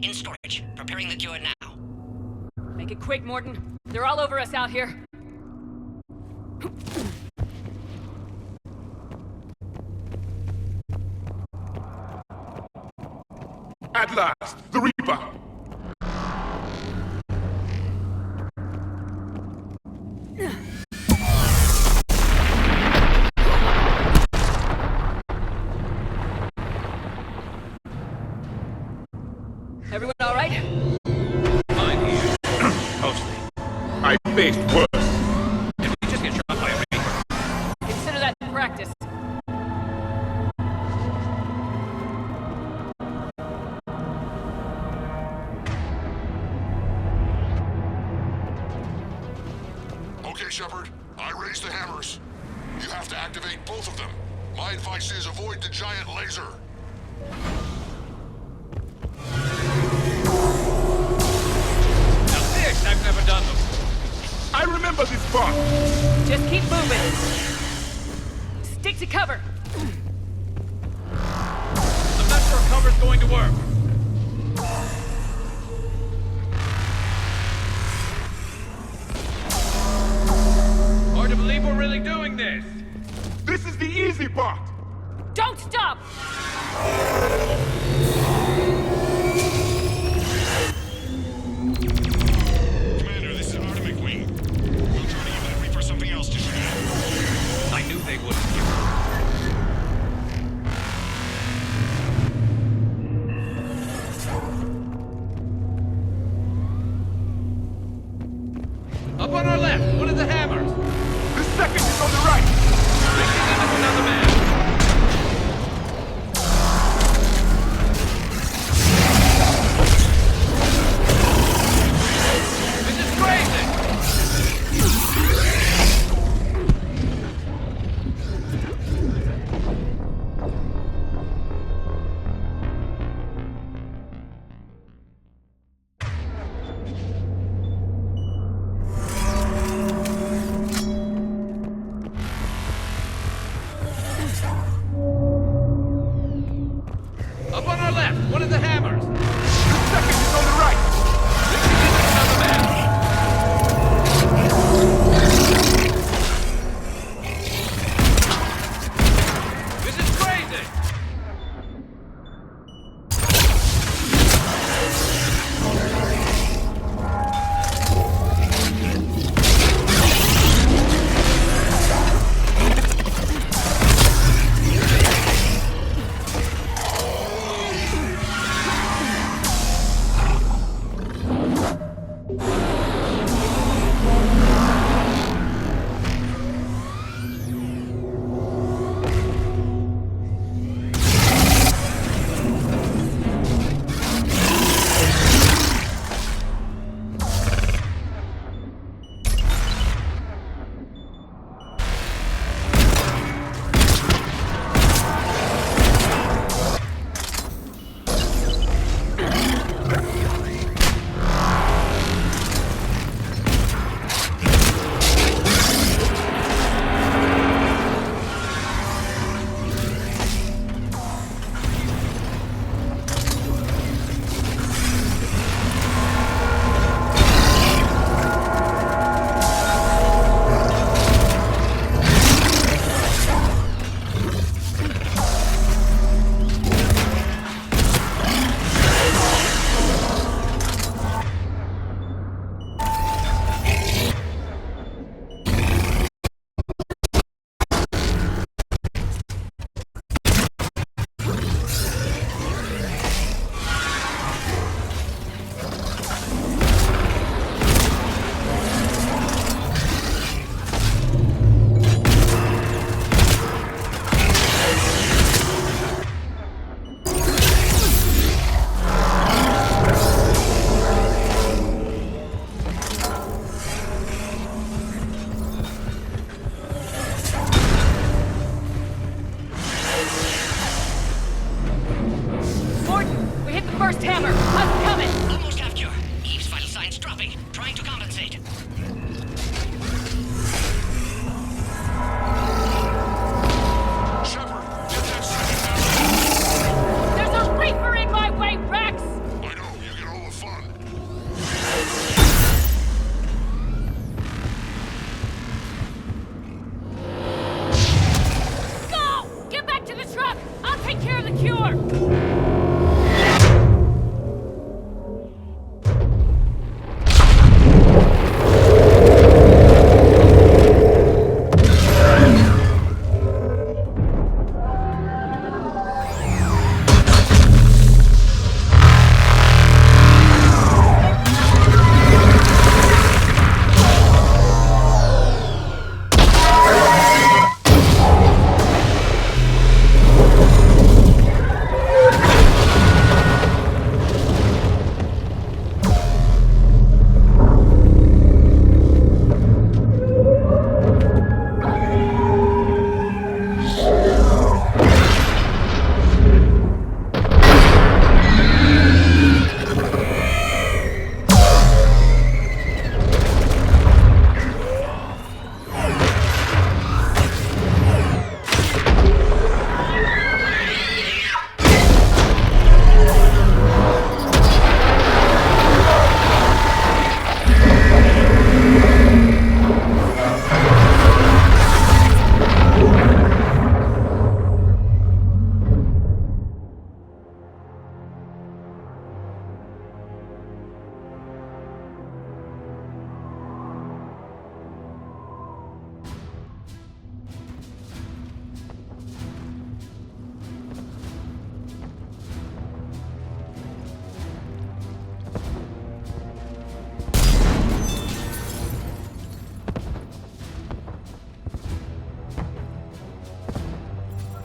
In storage. Preparing the cure now. Make it quick, Morton. They're all over us out here. At last, the Reaper! Everyone all right? Fine here. Mostly. I faced worse. Did we just get shot by a Reaper? Consider that practice. Okay, Shepard. I raised the hammers. You have to activate both of them. My advice is avoid the giant laser. I've never done them. I remember this part! Just keep moving. Stick to cover. I'm not sure cover's going to work. Hard to believe we're really doing this. This is the easy part! Don't stop! I knew they wouldn't give up. Up on our left, one of the hammers. The second is on the right! Bringing in another man.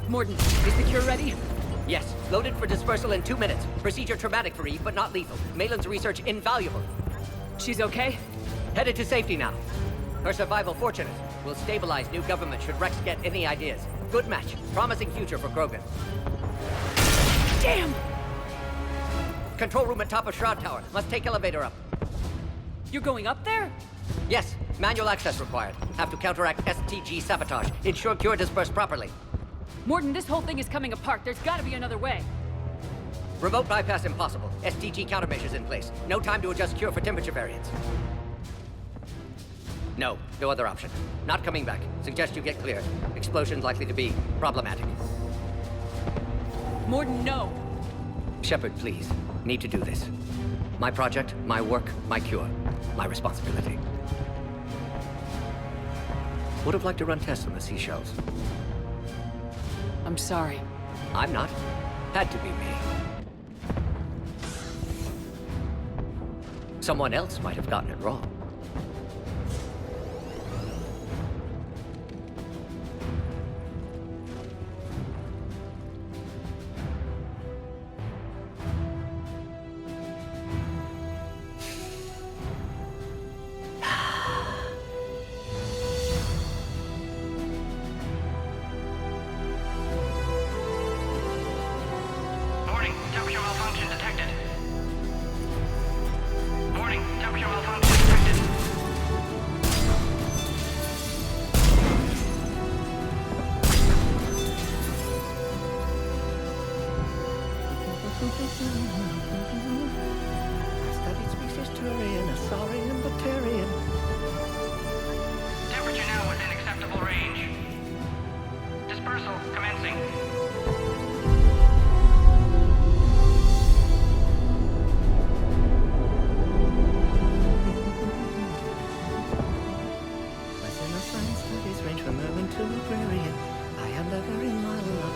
Morden, is the cure ready? Yes, loaded for dispersal in 2 minutes. Procedure traumatic for Eve, but not lethal. Malin's research invaluable. She's okay? Headed to safety now. Her survival fortunate. Will stabilize new government should Rex get any ideas. Good match. Promising future for Krogan. Damn! Control room at top of Shroud Tower. Must take elevator up. You're going up there? Yes, manual access required. Have to counteract STG sabotage. Ensure cure dispersed properly. Morden, this whole thing is coming apart. There's gotta be another way. Remote bypass impossible. STG countermeasures in place. No time to adjust cure for temperature variance. No other option. Not coming back. Suggest you get clear. Explosion's likely to be problematic. Morden, no! Shepard, please. Need to do this. My project, my work, my cure. My responsibility. Would have liked to run tests on the seashells. I'm sorry. I'm not. Had to be me. Someone else might have gotten it wrong. Warning, temperature malfunction detected. Warning, temperature malfunction detected. Studied species Turian, a saurian, Batarian. Temperature now within acceptable range. Dispersal commencing. Within the science studies range from urban to agrarian. I am the very model of...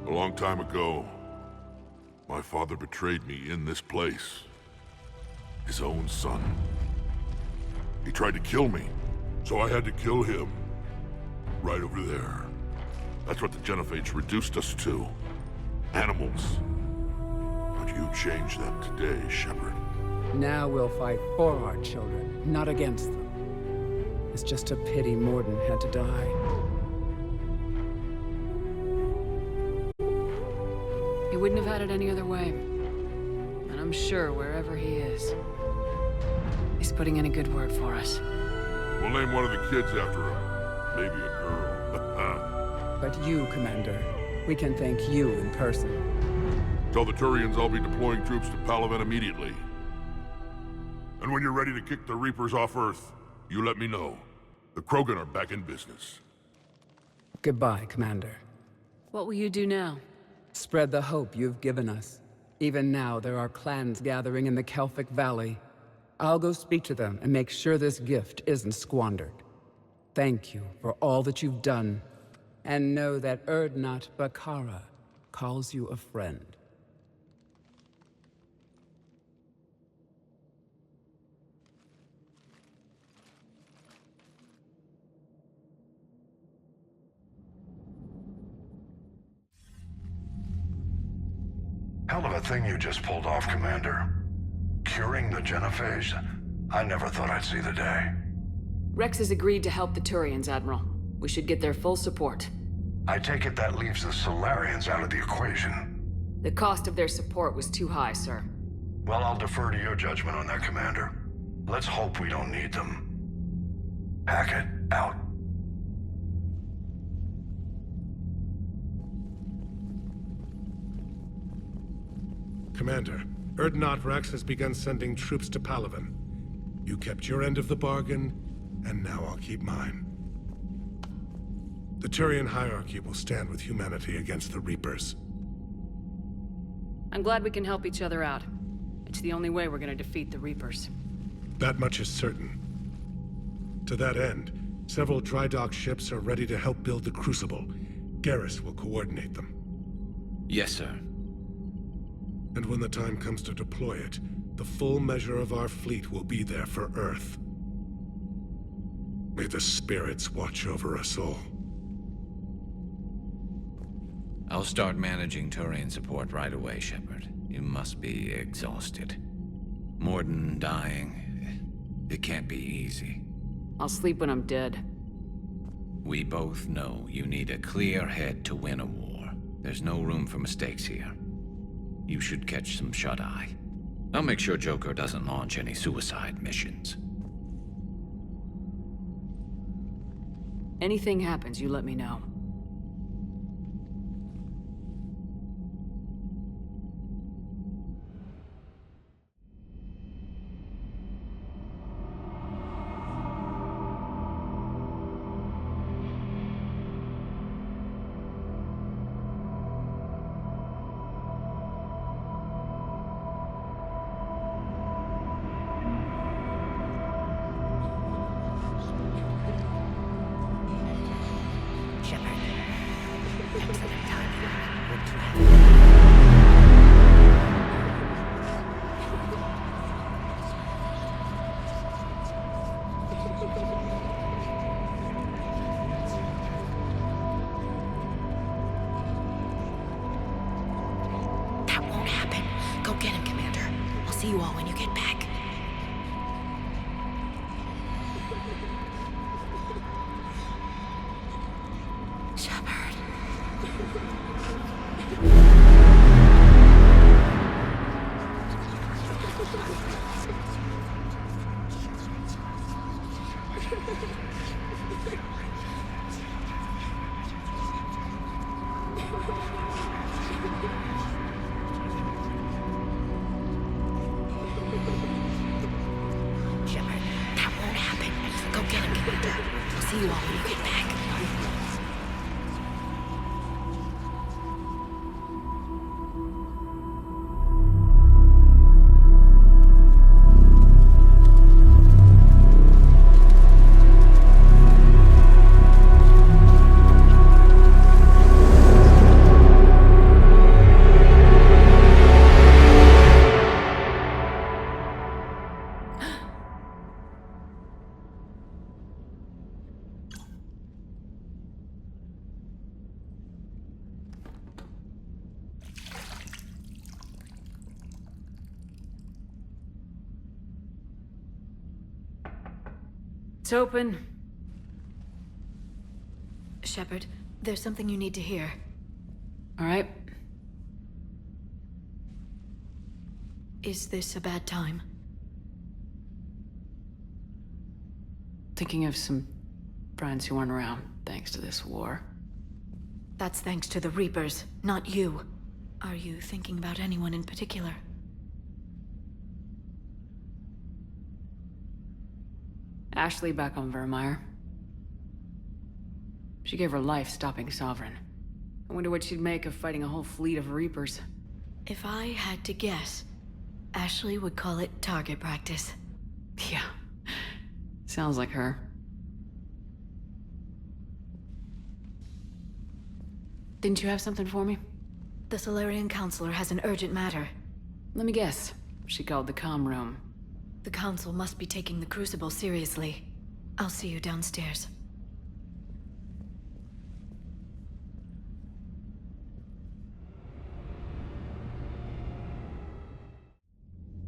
A long time ago, my father betrayed me in this place. His own son. He tried to kill me, so I had to kill him. Right over there. That's what the Genophage reduced us to. Animals. But you changed that today, Shepard. Now we'll fight for our children, not against them. It's just a pity Morden had to die. He wouldn't have had it any other way. And I'm sure wherever he is, he's putting in a good word for us. We'll name one of the kids after him. Maybe a girl. But you, Commander, we can thank you in person. Tell the Turians I'll be deploying troops to Palaven immediately. And when you're ready to kick the Reapers off Earth, you let me know. The Krogan are back in business. Goodbye, Commander. What will you do now? Spread the hope you've given us. Even now, there are clans gathering in the Kelphic Valley. I'll go speak to them and make sure this gift isn't squandered. Thank you for all that you've done. And know that Erdnot Bakara calls you a friend. Hell of a thing you just pulled off, Commander. Curing the Genophage? I never thought I'd see the day. Rex has agreed to help the Turians, Admiral. We should get their full support. I take it that leaves the Solarians out of the equation. The cost of their support was too high, sir. Well, I'll defer to your judgment on that, Commander. Let's hope we don't need them. Hackett, out. Commander, Erdnot Rex has begun sending troops to Palaven. You kept your end of the bargain, and now I'll keep mine. The Turian hierarchy will stand with humanity against the Reapers. I'm glad we can help each other out. It's the only way we're gonna defeat the Reapers. That much is certain. To that end, several dry dock ships are ready to help build the Crucible. Garrus will coordinate them. Yes, sir. And when the time comes to deploy it, the full measure of our fleet will be there for Earth. May the spirits watch over us all. I'll start managing Turian support right away, Shepard. You must be exhausted. Morden dying. It can't be easy. I'll sleep when I'm dead. We both know you need a clear head to win a war. There's no room for mistakes here. You should catch some shut-eye. I'll make sure Joker doesn't launch any suicide missions. Anything happens, you let me know. See you all when you get back. Shepard. See you all when you get back. It's open. Shepard, there's something you need to hear. All right. Is this a bad time? Thinking of some friends who aren't around thanks to this war. That's thanks to the Reapers, not you. Are you thinking about anyone in particular? Ashley back on Vermeer. She gave her life stopping Sovereign. I wonder what she'd make of fighting a whole fleet of Reapers. If I had to guess, Ashley would call it target practice. Yeah. Sounds like her. Didn't you have something for me? The Solarian Counselor has an urgent matter. Let me guess. She called the comm room. The Council must be taking the Crucible seriously. I'll see you downstairs.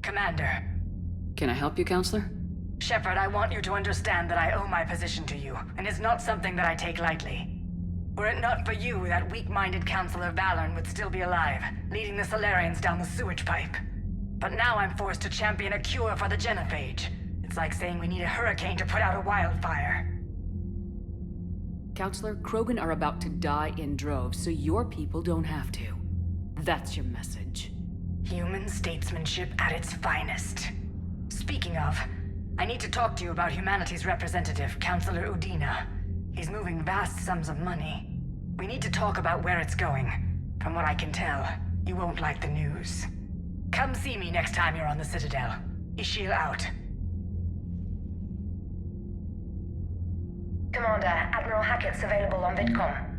Commander. Can I help you, Counselor? Shepard, I want you to understand that I owe my position to you, and it's not something that I take lightly. Were it not for you, that weak-minded Counselor Valorn would still be alive, leading the Solarians down the sewage pipe. But now I'm forced to champion a cure for the genophage. It's like saying we need a hurricane to put out a wildfire. Counselor, Krogan are about to die in droves, so your people don't have to. That's your message. Human statesmanship at its finest. Speaking of, I need to talk to you about humanity's representative, Counselor Udina. He's moving vast sums of money. We need to talk about where it's going. From what I can tell, you won't like the news. Come see me next time you're on the Citadel. Ishil out. Commander, Admiral Hackett's available on VidCom.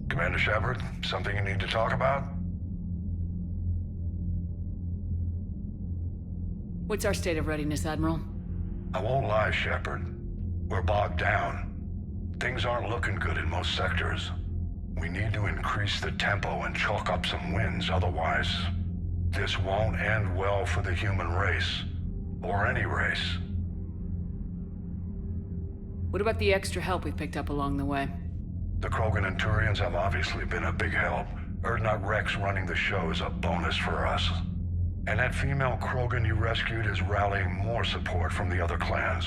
Commander Shepard, something you need to talk about? What's our state of readiness, Admiral? I won't lie, Shepard. We're bogged down. Things aren't looking good in most sectors. We need to increase the tempo and chalk up some wins, otherwise this won't end well for the human race. Or any race. What about the extra help we picked up along the way? The Krogan and Turians have obviously been a big help. Urdnot Rex running the show is a bonus for us. And that female Krogan you rescued is rallying more support from the other clans.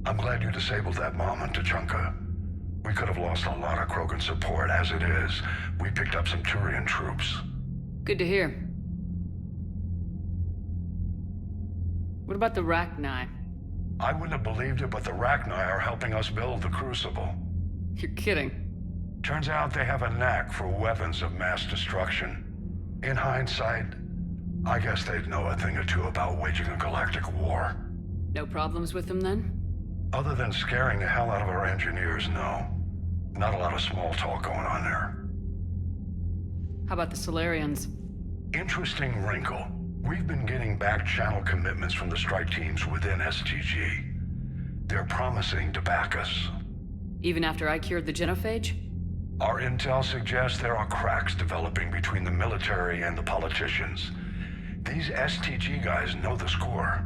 I'm glad you disabled that mom on Tuchanka. We could have lost a lot of Krogan support. As it is, we picked up some Turian troops. Good to hear. What about the Rachni? I wouldn't have believed it, but the Rachni are helping us build the Crucible. You're kidding. Turns out they have a knack for weapons of mass destruction. In hindsight, I guess they'd know a thing or two about waging a galactic war. No problems with them then? Other than scaring the hell out of our engineers, no. Not a lot of small talk going on there. How about the Solarians? Interesting wrinkle. We've been getting back-channel commitments from the strike teams within STG. They're promising to back us. Even after I cured the genophage? Our intel suggests there are cracks developing between the military and the politicians. These STG guys know the score.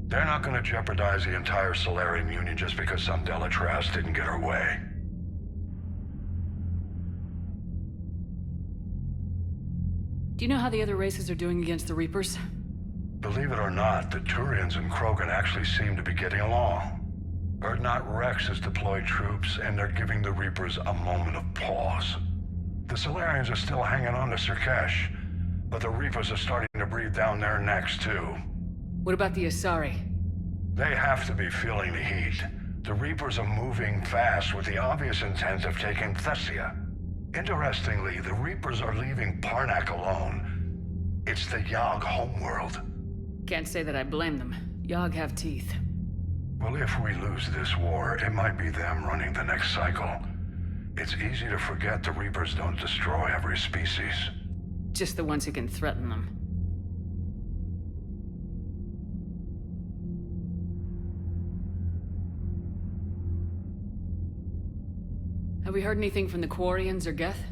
They're not going to jeopardize the entire Solarian Union just because some Delatras didn't get her way. Do you know how the other races are doing against the Reapers? Believe it or not, the Turians and Krogan actually seem to be getting along. Urdnot Rex has deployed troops, and they're giving the Reapers a moment of pause. The Solarians are still hanging on to Sirkesh, but the Reapers are starting to breathe down their necks, too. What about the Asari? They have to be feeling the heat. The Reapers are moving fast with the obvious intent of taking Thessia. Interestingly, the Reapers are leaving Parnak alone. It's the Yog homeworld. Can't say that I blame them. Yog have teeth. Well, if we lose this war, it might be them running the next cycle. It's easy to forget the Reapers don't destroy every species. Just the ones who can threaten them. Have we heard anything from the Quarians or Geth?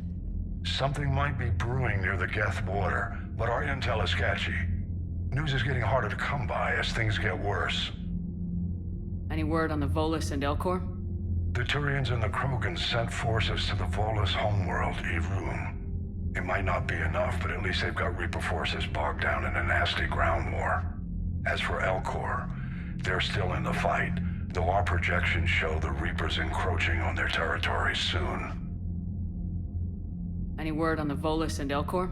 Something might be brewing near the Geth border, but our intel is sketchy. News is getting harder to come by as things get worse. Any word on the Volus and Elcor? The Turians and the Krogans sent forces to the Volus homeworld, Irun. It might not be enough, but at least they've got Reaper forces bogged down in a nasty ground war. As for Elcor, they're still in the fight, though our projections show the Reapers encroaching on their territory soon. Any word on the Volus and Elcor?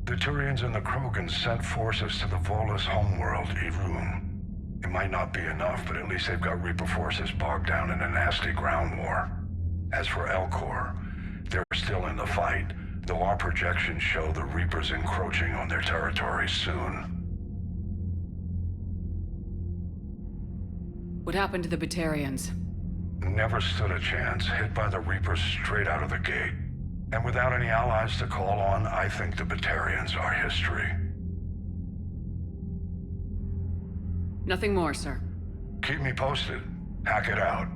The Turians and the Krogans sent forces to the Volus homeworld, Irun. It might not be enough, but at least they've got Reaper forces bogged down in a nasty ground war. As for Elcor, they're still in the fight, though our projections show the Reapers encroaching on their territory soon. What happened to the Batarians? Never stood a chance, hit by the Reapers straight out of the gate. And without any allies to call on, I think the Batarians are history. Nothing more, sir. Keep me posted. Hack it out.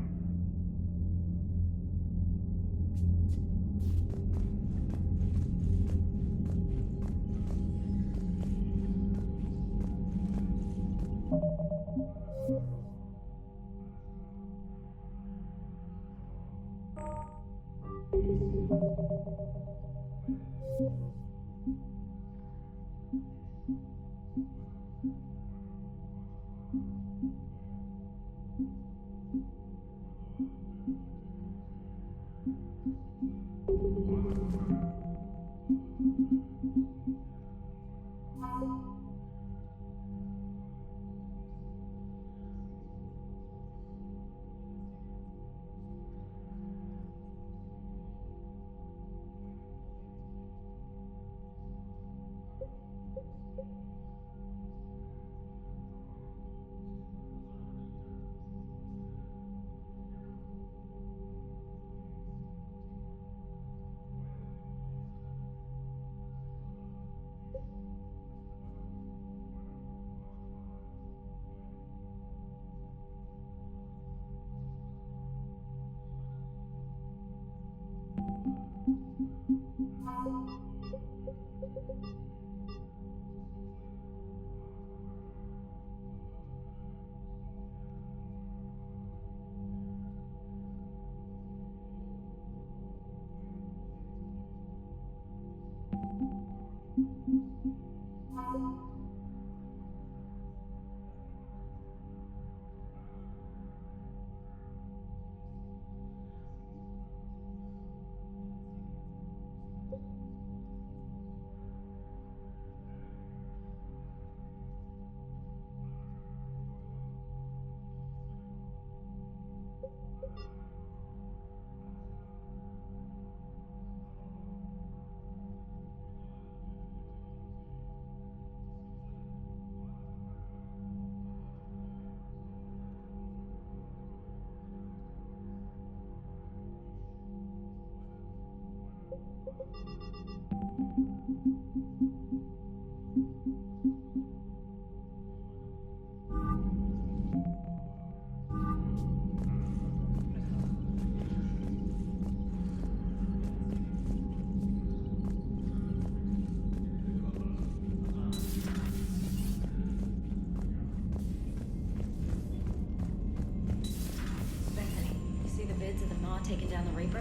Taking down the Reaper?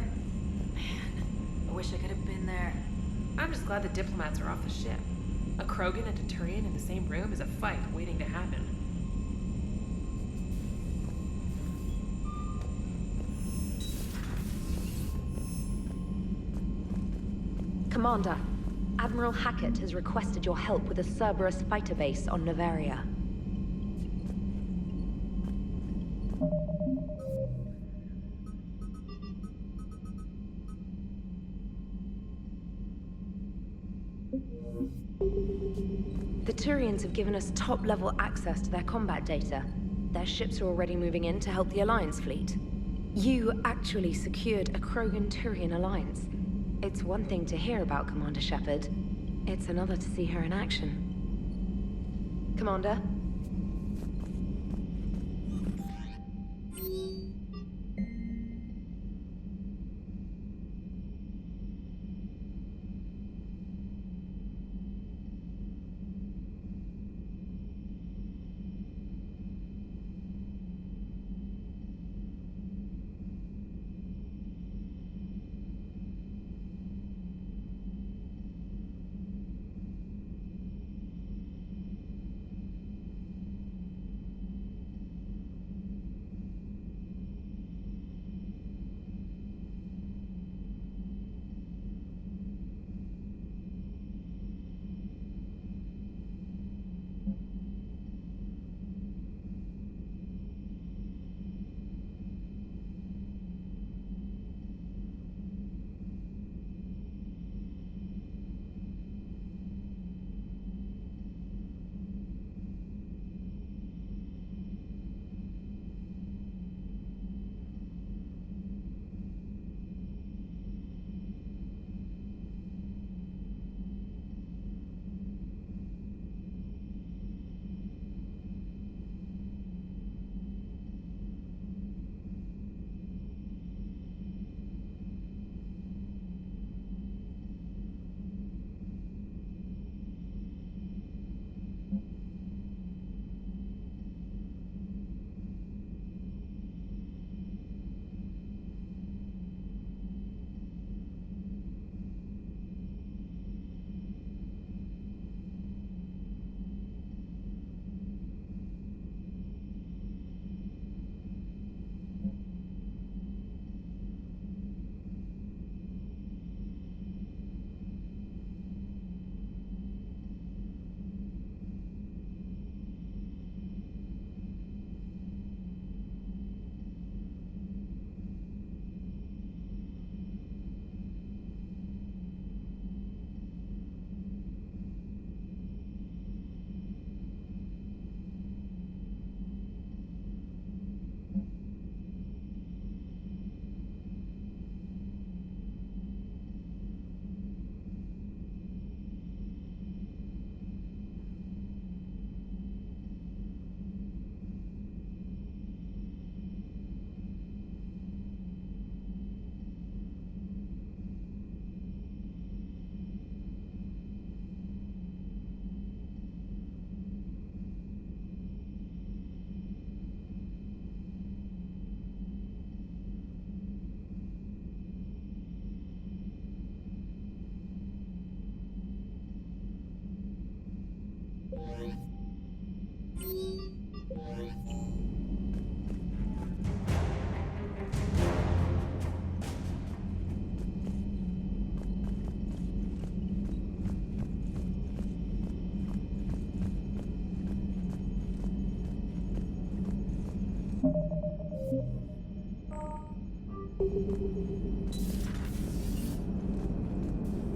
Man, I wish I could have been there. I'm just glad the diplomats are off the ship. A Krogan and a Turian in the same room is a fight waiting to happen. Commander, Admiral Hackett has requested your help with a Cerberus fighter base on Noveria. The Turians have given us top-level access to their combat data. Their ships are already moving in to help the Alliance fleet. You actually secured a Krogan-Turian alliance. It's one thing to hear about Commander Shepard. It's another to see her in action. Commander?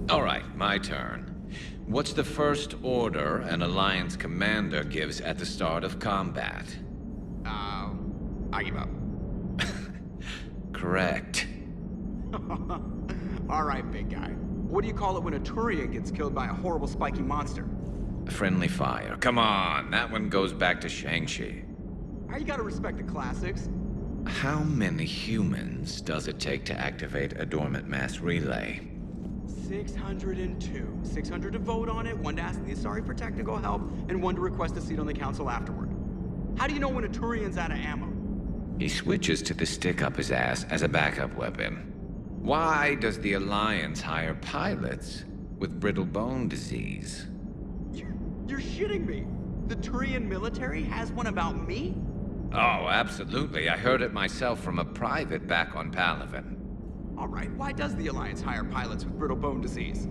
All right, my turn. What's the first order an Alliance commander gives at the start of combat? I give up. Correct. All right, big guy. What do you call it when a Turian gets killed by a horrible spiky monster? Friendly fire. Come on, that one goes back to Shang-Chi. You gotta respect the classics. How many humans does it take to activate a dormant mass relay? 602. 600 to vote on it, 1 to ask the Asari for technical help, and 1 to request a seat on the council afterward. How do you know when a Turian's out of ammo? He switches to the stick up his ass as a backup weapon. Why does the Alliance hire pilots with brittle bone disease? You're shitting me. The Turian military has one about me? Oh, absolutely. I heard it myself from a private back on Palaven. All right, why does the Alliance hire pilots with brittle bone disease?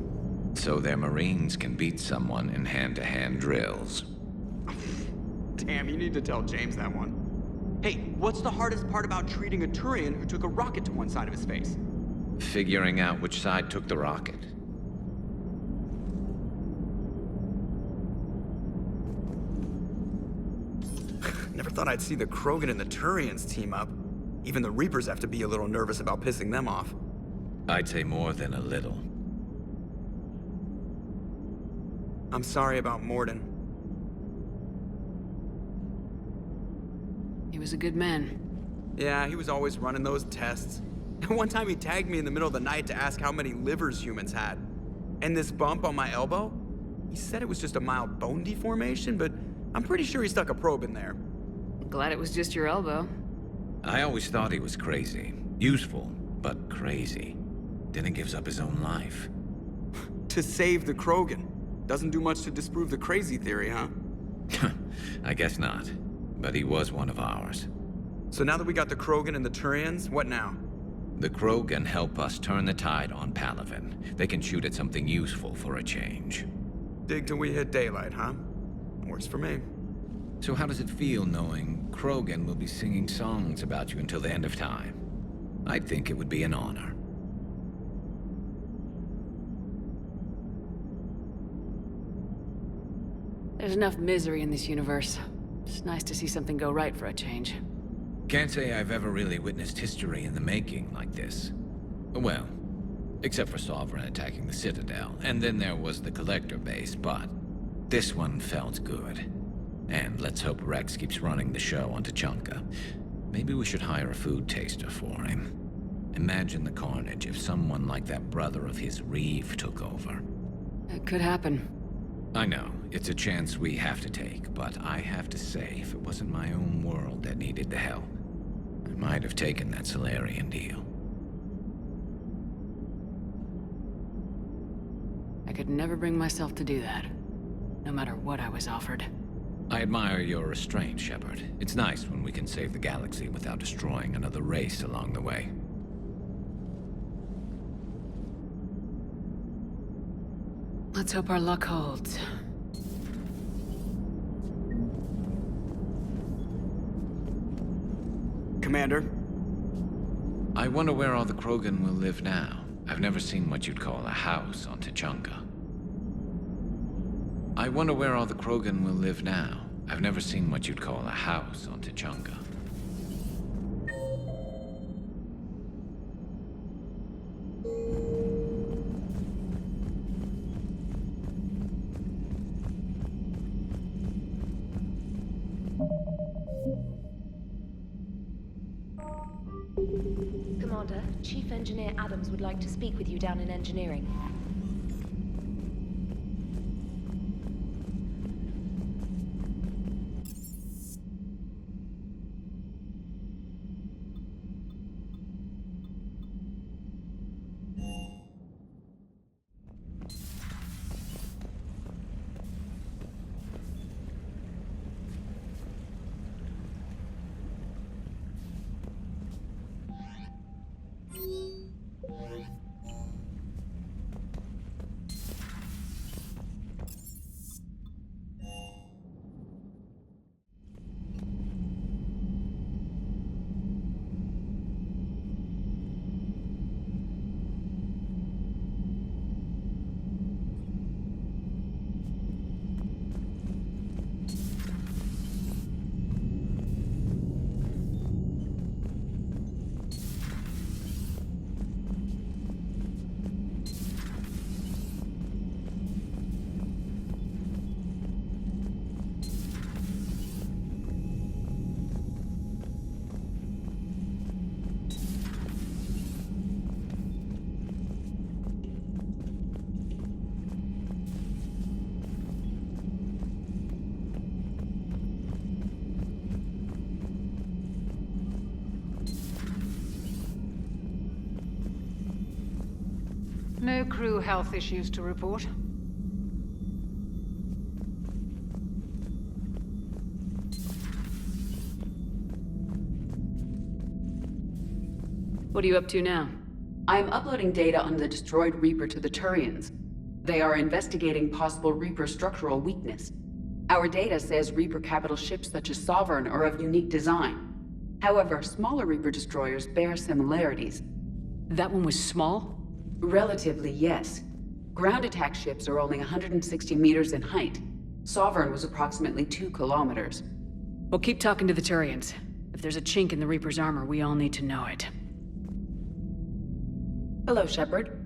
So their Marines can beat someone in hand-to-hand drills. Damn, you need to tell James that one. Hey, what's the hardest part about treating a Turian who took a rocket to one side of his face? Figuring out which side took the rocket. Never thought I'd see the Krogan and the Turians team up. Even the Reapers have to be a little nervous about pissing them off. I'd say more than a little. I'm sorry about Morden. He was a good man. Yeah, he was always running those tests. And one time he tagged me in the middle of the night to ask how many livers humans had. And this bump on my elbow? He said it was just a mild bone deformation, but I'm pretty sure he stuck a probe in there. Glad it was just your elbow. I always thought he was crazy. Useful, but crazy. Then he gives up his own life. To save the Krogan. Doesn't do much to disprove the crazy theory, huh? I guess not. But he was one of ours. So now that we got the Krogan and the Turians, what now? The Krogan help us turn the tide on Palaven. They can shoot at something useful for a change. Dig till we hit daylight, huh? Works for me. So how does it feel knowing Krogan will be singing songs about you until the end of time? I'd think it would be an honor. There's enough misery in this universe. It's nice to see something go right for a change. Can't say I've ever really witnessed history in the making like this. Well, except for Sovereign attacking the Citadel, and then there was the Collector base, but this one felt good. And let's hope Rex keeps running the show on Tuchanka. Maybe we should hire a food taster for him. Imagine the carnage if someone like that brother of his, Reeve, took over. It could happen. I know, it's a chance we have to take, but I have to say, if it wasn't my own world that needed the help, I might have taken that Solarian deal. I could never bring myself to do that, no matter what I was offered. I admire your restraint, Shepard. It's nice when we can save the galaxy without destroying another race along the way. Let's hope our luck holds. Commander? I wonder where all the Krogan will live now. I've never seen what you'd call a house on Tuchanka. I wonder where all the Krogan will live now. I've never seen what you'd call a house on Tuchanka. Commander, Chief Engineer Adams would like to speak with you down in engineering. No crew health issues to report. What are you up to now? I'm uploading data on the destroyed Reaper to the Turians. They are investigating possible Reaper structural weakness. Our data says Reaper capital ships such as Sovereign are of unique design. However, smaller Reaper destroyers bear similarities. That one was small? Relatively, yes. Ground attack ships are only 160 meters in height. Sovereign was approximately 2 kilometers. We'll keep talking to the Turians. If there's a chink in the Reaper's armor, we all need to know it. Hello, Shepard.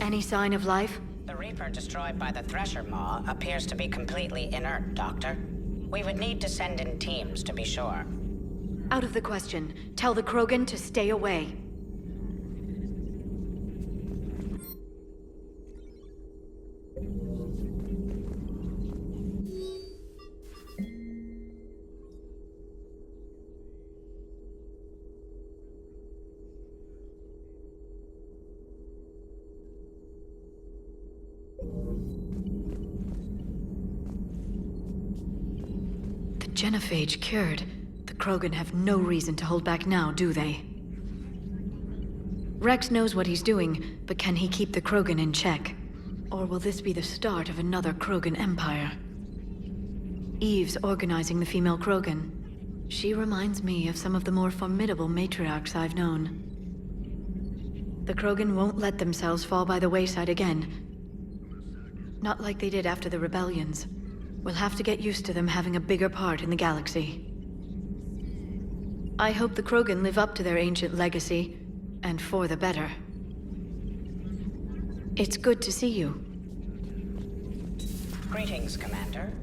Any sign of life? The Reaper destroyed by the Thresher Maw appears to be completely inert, Doctor. We would need to send in teams to be sure. Out of the question. Tell the Krogan to stay away. Genophage cured. The Krogan have no reason to hold back now, do they? Rex knows what he's doing, but can he keep the Krogan in check? Or will this be the start of another Krogan empire? Eve's organizing the female Krogan. She reminds me of some of the more formidable matriarchs I've known. The Krogan won't let themselves fall by the wayside again. Not like they did after the rebellions. We'll have to get used to them having a bigger part in the galaxy. I hope the Krogan live up to their ancient legacy, and for the better. It's good to see you. Greetings, Commander.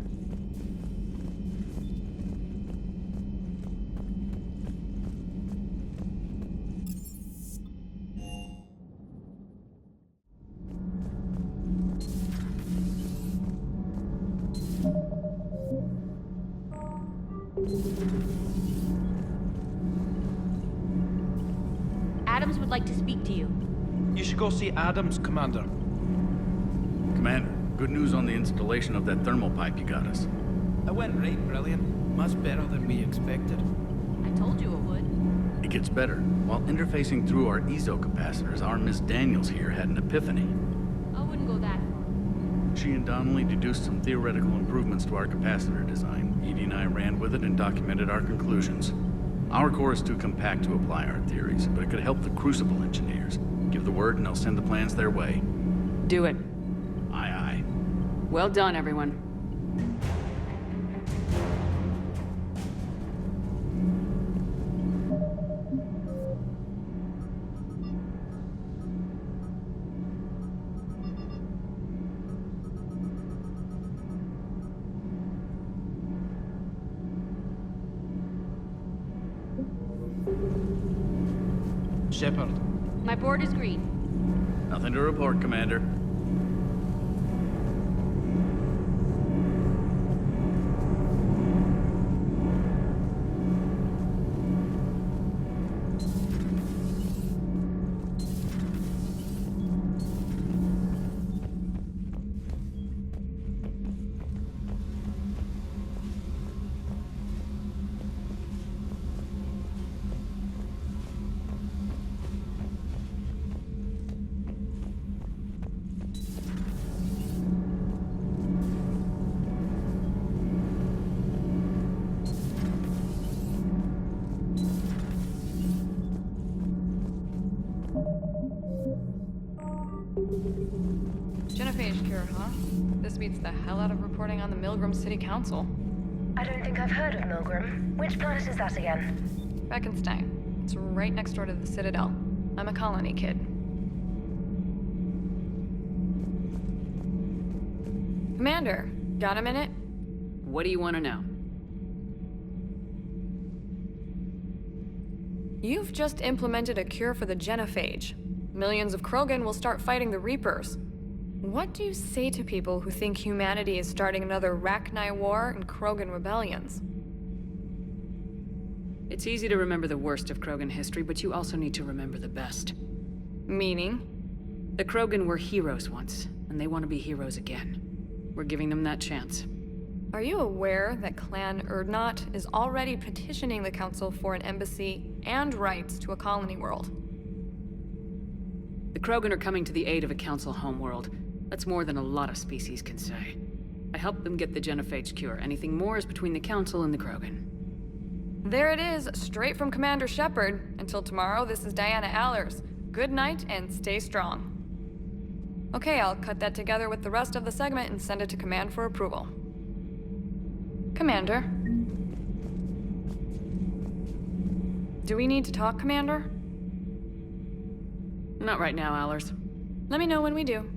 Adams would like to speak to you. You should go see Adams, Commander. Commander, good news on the installation of that thermal pipe you got us. It went right brilliant. Much better than we expected. I told you it would. It gets better. While interfacing through our ESO capacitors, our Miss Daniels here had an epiphany. I wouldn't go that far. She and Donnelly deduced some theoretical improvements to our capacitor design. Edie and I ran with it and documented our conclusions. Our core is too compact to apply our theories, but it could help the Crucible engineers. Give the word and I'll send the plans their way. Do it. Aye, aye. Well done, everyone. Shepard. My board is green. Nothing to report, Commander. Genophage cure, huh? This beats the hell out of reporting on the Milgram City Council. I don't think I've heard of Milgram. Which planet is that again? Beckenstein. It's right next door to the Citadel. I'm a colony kid. Commander, got a minute? What do you want to know? You've just implemented a cure for the genophage. Millions of Krogan will start fighting the Reapers. What do you say to people who think humanity is starting another Rachni War and Krogan rebellions? It's easy to remember the worst of Krogan history, but you also need to remember the best. Meaning? The Krogan were heroes once, and they want to be heroes again. We're giving them that chance. Are you aware that Clan Urdnot is already petitioning the Council for an embassy and rights to a colony world? The Krogan are coming to the aid of a Council homeworld. That's more than a lot of species can say. I helped them get the genophage cure. Anything more is between the Council and the Krogan. There it is, straight from Commander Shepard. Until tomorrow, this is Diana Allers. Good night and stay strong. Okay, I'll cut that together with the rest of the segment and send it to Command for approval. Commander? Do we need to talk, Commander? Not right now, Allers. Let me know when we do.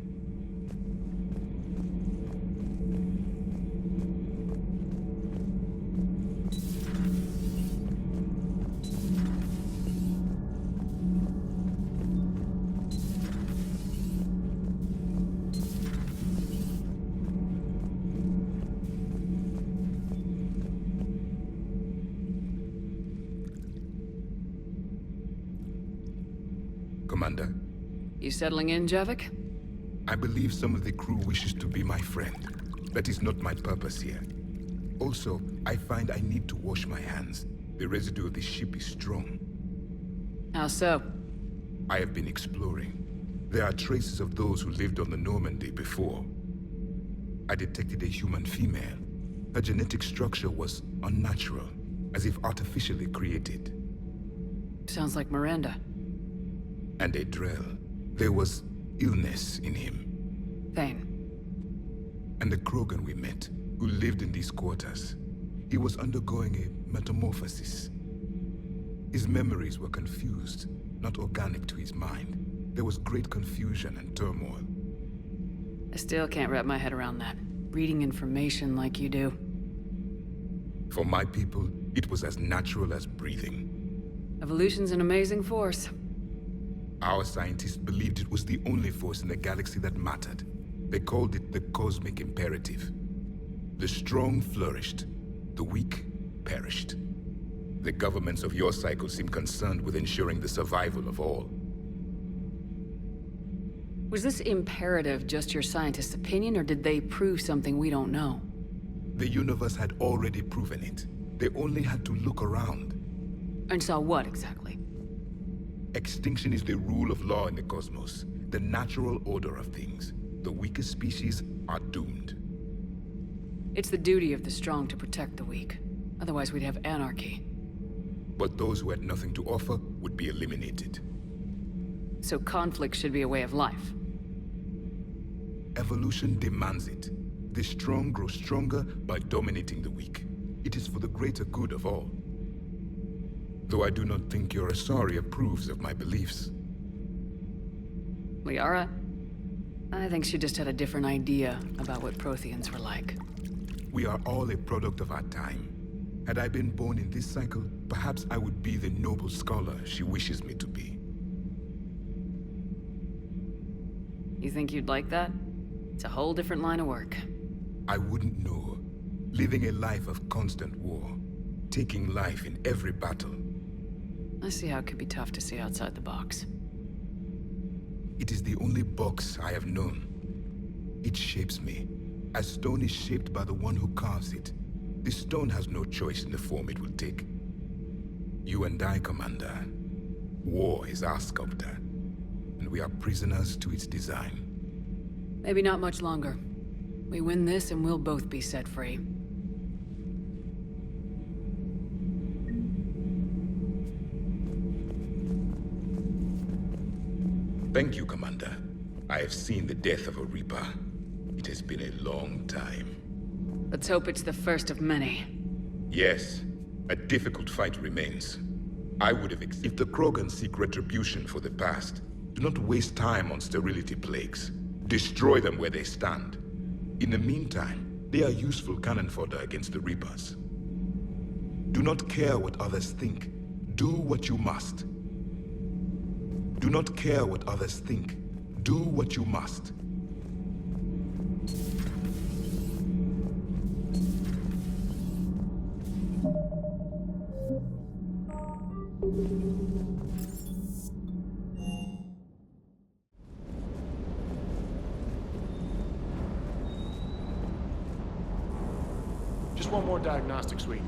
Commander. You settling in, Javik? I believe some of the crew wishes to be my friend. That is not my purpose here. Also, I find I need to wash my hands. The residue of the ship is strong. How so? I have been exploring. There are traces of those who lived on the Normandy before. I detected a human female. Her genetic structure was unnatural, as if artificially created. Sounds like Miranda. And a Drell. There was illness in him. Thane. And the Krogan we met, who lived in these quarters. He was undergoing a metamorphosis. His memories were confused, not organic to his mind. There was great confusion and turmoil. I still can't wrap my head around that. Reading information like you do. For my people, it was as natural as breathing. Evolution's an amazing force. Our scientists believed it was the only force in the galaxy that mattered. They called it the cosmic imperative. The strong flourished, the weak perished. The governments of your cycle seem concerned with ensuring the survival of all. Was this imperative just your scientists' opinion, or did they prove something we don't know? The universe had already proven it. They only had to look around. And saw what, exactly? Extinction is the rule of law in the cosmos, the natural order of things. The weakest species are doomed. It's the duty of the strong to protect the weak. Otherwise we'd have anarchy. But those who had nothing to offer would be eliminated. So conflict should be a way of life. Evolution demands it. The strong grow stronger by dominating the weak. It is for the greater good of all. Though I do not think your Asari approves of my beliefs. Liara? I think she just had a different idea about what Protheans were like. We are all a product of our time. Had I been born in this cycle, perhaps I would be the noble scholar she wishes me to be. You think you'd like that? It's a whole different line of work. I wouldn't know. Living a life of constant war. Taking life in every battle. I see how it could be tough to see outside the box. It is the only box I have known. It shapes me, as stone is shaped by the one who carves it. The stone has no choice in the form it will take. You and I, Commander. War is our sculptor, and we are prisoners to its design. Maybe not much longer. We win this and we'll both be set free. Thank you, Commander. I have seen the death of a Reaper. It has been a long time. Let's hope it's the first of many. Yes, a difficult fight remains. I would have if the Krogan seek retribution for the past. Do not waste time on sterility plagues. Destroy them where they stand. In the meantime, they are useful cannon fodder against the Reapers. Do not care what others think. Do what you must. Do not care what others think. Do what you must. Just one more diagnostic suite.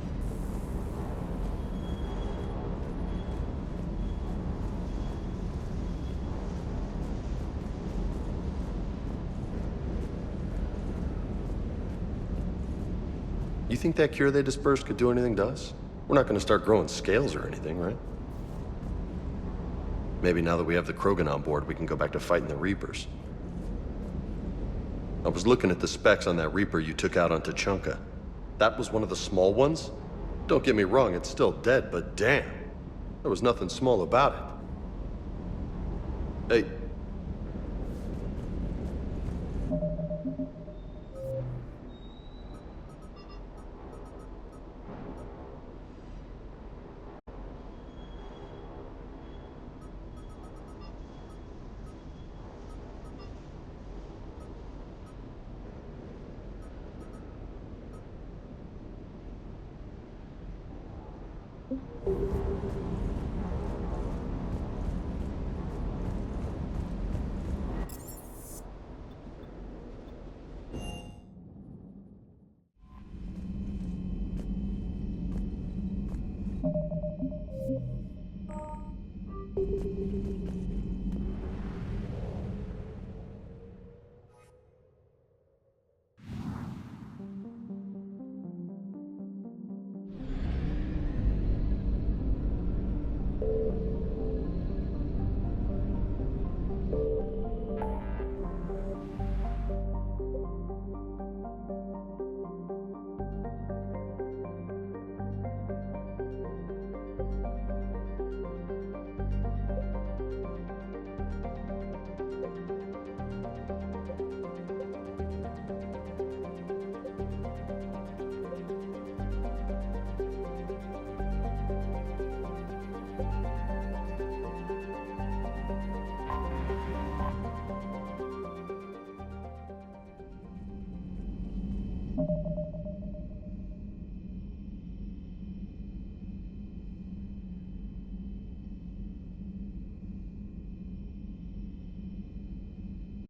You think that cure they dispersed could do anything to us? We're not gonna start growing scales or anything, right? Maybe now that we have the Krogan on board, we can go back to fighting the Reapers. I was looking at the specs on that Reaper you took out on Tuchanka. That was one of the small ones? Don't get me wrong, it's still dead, but damn, there was nothing small about it. Hey.